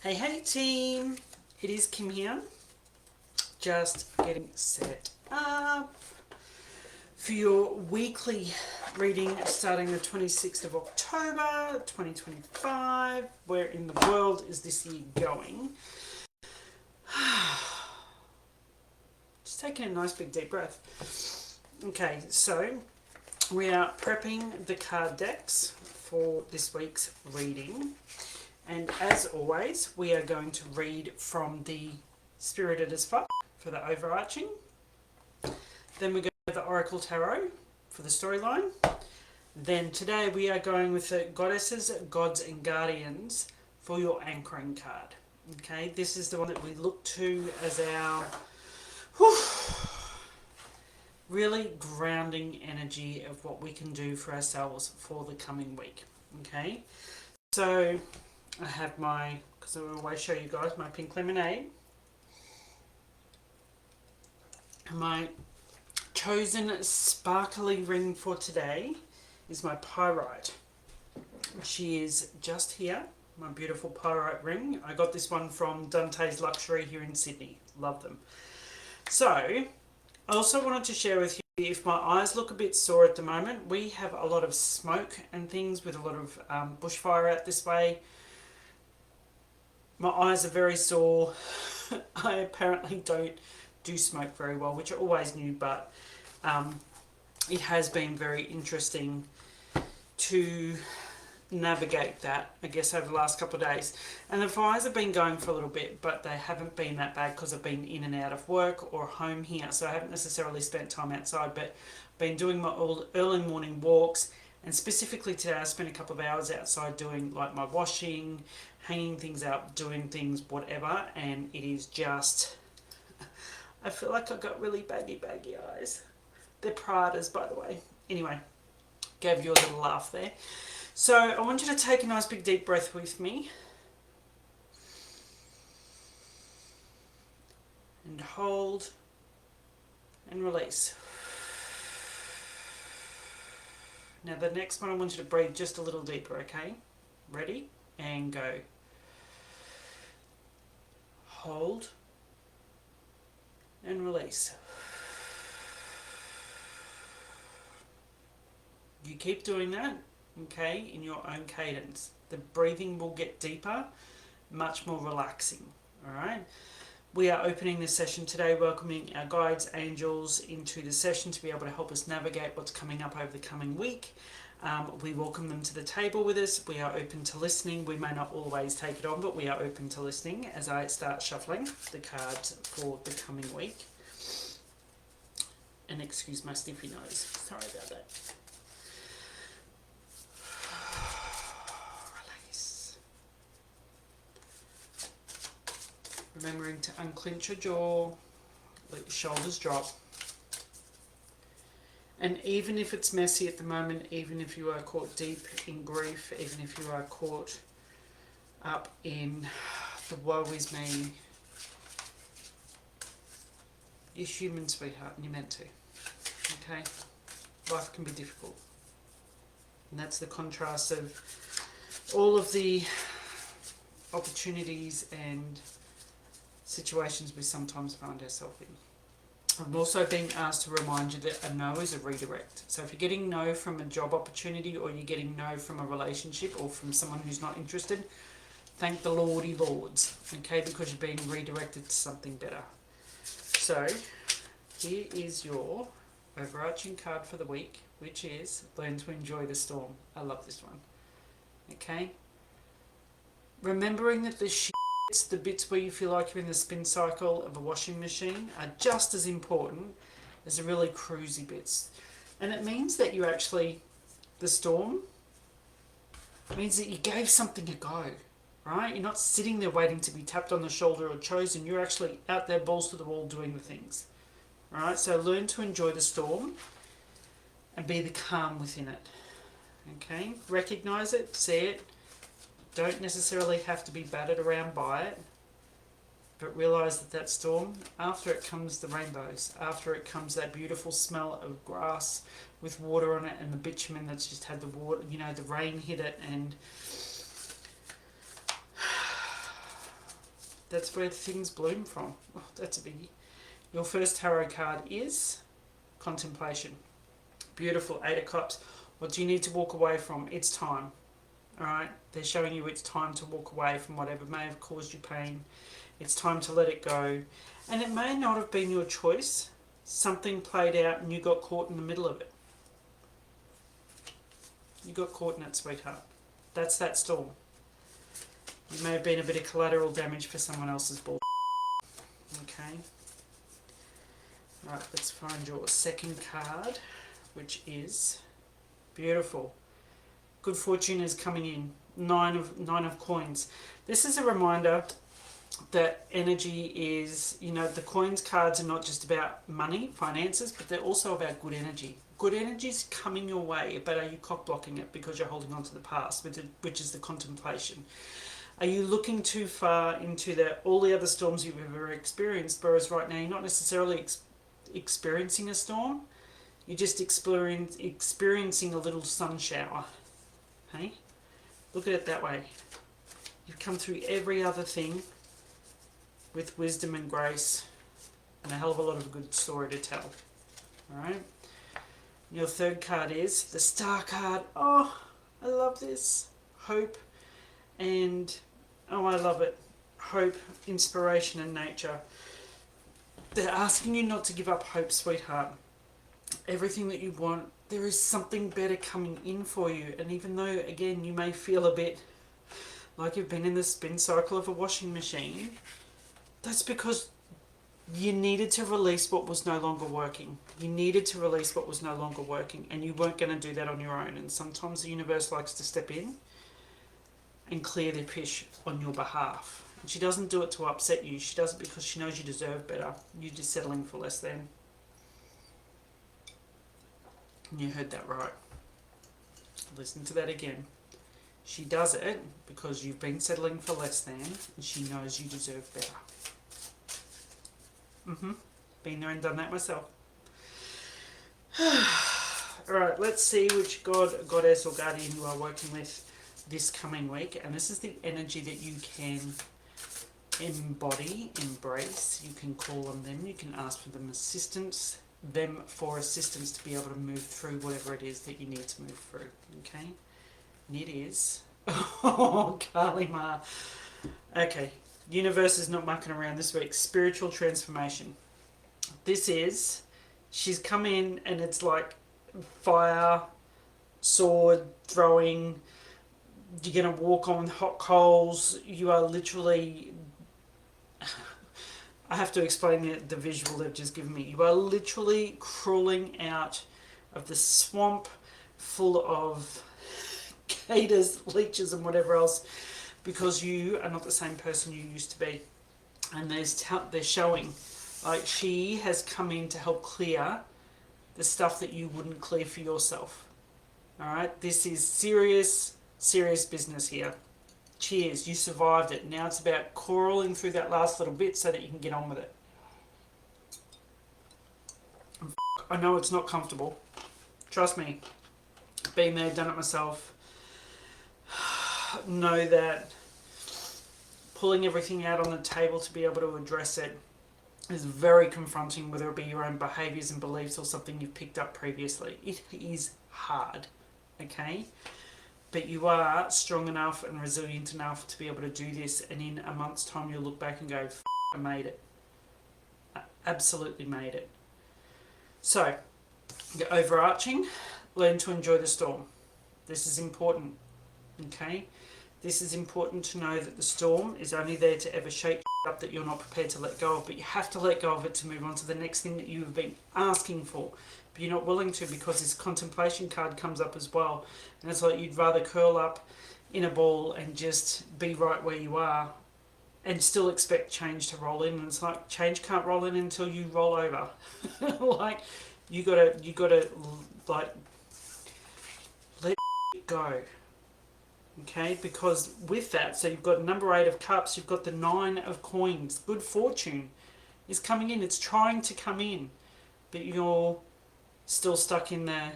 Hey team, it is Kim here, just getting set up for your weekly reading starting the 26th of October 2025. Where in the world is this year going? Just taking a nice big deep breath. Okay, so we are prepping the card decks for this week's reading. And as always, we are going to read from the Spirited as Fuck for the overarching. Then we go to the Oracle Tarot for the storyline. Then today we are going with the Goddesses, Gods and Guardians for your anchoring card. Okay, this is the one that we look to as our really grounding energy of what we can do for ourselves for the coming week. Okay, so I have my, because I will always show you guys, my pink lemonade. My chosen sparkly ring for today is my pyrite. She is just here, my beautiful pyrite ring. I got this one from Dante's Luxury here in Sydney. Love them. So, I also wanted to share with you, if my eyes look a bit sore at the moment, we have a lot of smoke and things with a lot of bushfire out this way. My eyes are very sore. I apparently don't do smoke very well, which I always knew, but it has been very interesting to navigate that, I guess, over the last couple of days. And the fires have been going for a little bit, but they haven't been that bad because I've been in and out of work or home here, so I haven't necessarily spent time outside, but been doing my early morning walks. And specifically today, I spent a couple of hours outside doing like my washing, hanging things up, doing things, whatever. And it is just, I feel like I've got really baggy eyes. They're Pradas, by the way. Anyway, gave you a little laugh there. So I want you to take a nice big deep breath with me. And hold and release. Now the next one I want you to breathe just a little deeper, okay? Ready? And go. Hold and release. You keep doing that, okay, in your own cadence. The breathing will get deeper, much more relaxing, all right? We are opening this session today, welcoming our guides, angels into the session to be able to help us navigate what's coming up over the coming week. We welcome them to the table with us. We are open to listening. We may not always take it on, but we are open to listening as I start shuffling the cards for the coming week. And excuse my sniffy nose. Sorry about that. Release. Remembering to unclench your jaw, let your shoulders drop. And even if it's messy at the moment, even if you are caught deep in grief, even if you are caught up in the woe is me, you're human, sweetheart, and you're meant to. Okay? Life can be difficult. And that's the contrast of all of the opportunities and situations we sometimes find ourselves in. I'm also being asked to remind you that a no is a redirect. So if you're getting no from a job opportunity, or you're getting no from a relationship, or from someone who's not interested, thank the Lordy Lords, okay, because you're being redirected to something better. So here is your overarching card for the week, which is Learn to Enjoy the Storm. I love this one. Okay? Remembering that the bits where you feel like you're in the spin cycle of a washing machine are just as important as the really cruisy bits. And it means that you actually, the storm, means that you gave something a go, right? You're not sitting there waiting to be tapped on the shoulder or chosen. You're actually out there balls to the wall doing the things, right? So learn to enjoy the storm and be the calm within it, okay? Recognize it, see it. Don't necessarily have to be battered around by it, but realize that that storm, after it comes the rainbows, after it comes that beautiful smell of grass with water on it and the bitumen that's just had the water, the rain hit it, and That's where things bloom from. Oh, that's a biggie. Your first tarot card is contemplation. Beautiful. 8 of Cups. What do you need to walk away from? It's time. Alright? They're showing you it's time to walk away from whatever may have caused you pain. It's time to let it go. And it may not have been your choice. Something played out and you got caught in the middle of it. You got caught in it, sweetheart. That's that storm. You may have been a bit of collateral damage for someone else's bull. Okay. Right, let's find your second card, which is beautiful. Good fortune is coming in. Nine of coins. This is a reminder that energy is, the coins cards are not just about money, finances, but they're also about good energy. Good energy is coming your way, but are you cock blocking it because you're holding on to the past, which is the contemplation? Are you looking too far into all the other storms you've ever experienced, whereas right now you're not necessarily experiencing a storm, you're just experiencing a little sun shower. Hey? Look at it that way. You've come through every other thing with wisdom and grace and a hell of a lot of a good story to tell. Alright? Your third card is the Star card. Oh, I love this. Hope and, oh, I love it. Hope, inspiration and nature. They're asking you not to give up hope, sweetheart. Everything that you want, there is something better coming in for you. And even though, again, you may feel a bit like you've been in the spin cycle of a washing machine, that's because you needed to release what was no longer working. You needed to release what was no longer working, and you weren't going to do that on your own. And sometimes the universe likes to step in and clear the pish on your behalf. And she doesn't do it to upset you. She does it because she knows you deserve better. You're just settling for less than. You heard that right. Listen to that again. She does it because you've been settling for less than, and she knows you deserve better. Been there and done that myself. Alright, let's see which god, goddess or guardian you are working with this coming week. And this is the energy that you can embody, embrace. You can call on them. You can ask for them for assistance to be able to move through whatever it is that you need to move through. Okay? And it is... Oh, Kali Ma. Okay. Universe is not mucking around this week. Spiritual transformation. This is... She's come in and it's like fire, sword, throwing... You're going to walk on hot coals. You are literally... I have to explain the visual they've just given me. You are literally crawling out of the swamp full of gators, leeches and whatever else, because you are not the same person you used to be. And they're showing, like, she has come in to help clear the stuff that you wouldn't clear for yourself. Alright, this is serious business here. Cheers, you survived it. Now it's about crawling through that last little bit so that you can get on with it. I know it's not comfortable. Trust me. Been there, done it myself. Know that pulling everything out on the table to be able to address it is very confronting, whether it be your own behaviours and beliefs or something you've picked up previously. It is hard, okay? But you are strong enough and resilient enough to be able to do this, and in a month's time you'll look back and go, I made it. I absolutely made it. So, your overarching, learn to enjoy the storm. This is important, okay? This is important to know that the storm is only there to ever shake up that you're not prepared to let go of, but you have to let go of it to move on to the next thing that you have been asking for. But you're not willing to because this contemplation card comes up as well. And it's like you'd rather curl up in a ball and just be right where you are and still expect change to roll in. And it's like change can't roll in until you roll over. Like you gotta like let it go. Okay, because with that, so you've got number 8 of cups, you've got the 9 of coins. Good fortune is coming in. It's trying to come in, but you're still stuck in there.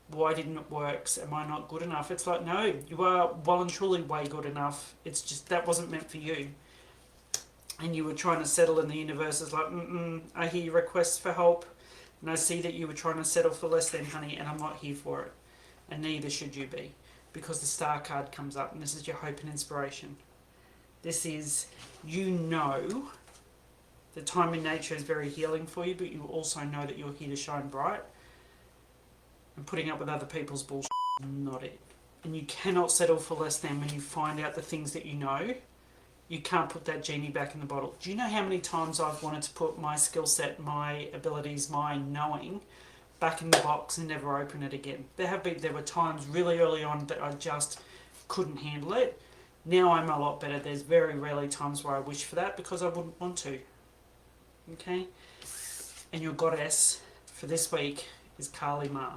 Why didn't it work? Am I not good enough? It's like, no, you are well and truly way good enough. It's just that wasn't meant for you. and you were trying to settle, and the universe is like, I hear your requests for help, and I see that you were trying to settle for less than, honey, and I'm not here for it. And neither should you be, because the star card comes up, and this is your hope and inspiration. This is, you know, the time in nature is very healing for you, but you also know that you're here to shine bright, and putting up with other people's bullshit is not it. And you cannot settle for less than when you find out the things that you know. You can't put that genie back in the bottle. Do you know how many times I've wanted to put my skill set, my abilities, my knowing back in the box and never open it again? There were times really early on that I just couldn't handle it. Now I'm a lot better. There's very rarely times where I wish for that because I wouldn't want to. Okay? And your goddess for this week is Kali Ma.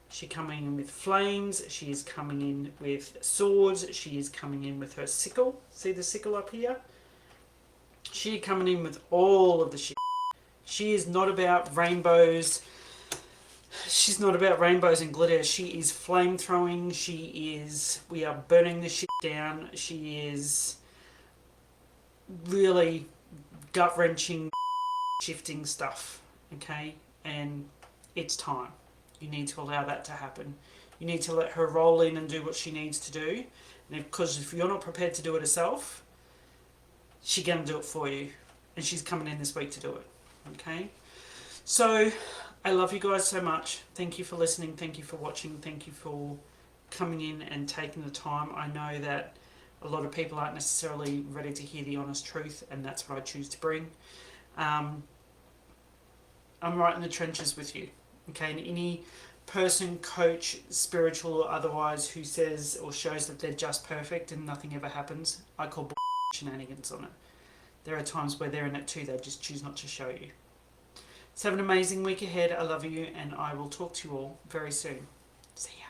She's coming in with flames, she is coming in with swords, she is coming in with her sickle. See the sickle up here? She is coming in with all of the shit. She is not about rainbows. She's not about rainbows and glitter. She is flame throwing. We are burning this shit down. She is really gut wrenching, shifting stuff. Okay? And it's time. You need to allow that to happen. You need to let her roll in and do what she needs to do. And because if you're not prepared to do it herself, she's going to do it for you. And she's coming in this week to do it. Okay? So, I love you guys so much. Thank you for listening. Thank you for watching. Thank you for coming in and taking the time. I know that a lot of people aren't necessarily ready to hear the honest truth, and that's what I choose to bring. I'm right in the trenches with you. Okay, and any person, coach, spiritual or otherwise, who says or shows that they're just perfect and nothing ever happens, I call shenanigans on it. There are times where they're in it too, they just choose not to show you. So have an amazing week ahead. I love you, and I will talk to you all very soon. See ya.